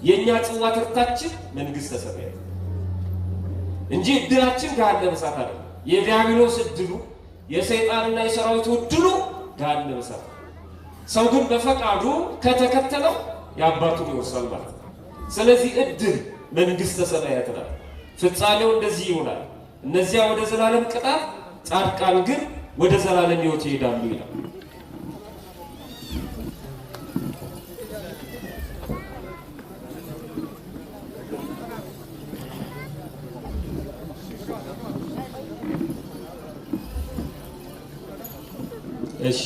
የኛ ጽዋ ትርታችን መንግስተ ሰማያት እንጂ እድላችን ገሃነመ እሳት አይደለም። የዲያብሎስ እድሉ የሰይጣንና የሰራዊቱ እድሉ ገሃነመ እሳት። ሰው ግን በፈቃዱ ከተከተለው የአባቱን ይወርሳል ማለት ነው። ስለዚህ እድል መንግስተ ሰማያት ናት። ፍጻሜው እንደዚህ ይሆናል። እነዚያ ወደ ዘላለም ቅጣት፣ ጻድቃን ግን ወደ ዘላለም ሕይወት ይሄዳሉ ይላል። እሺ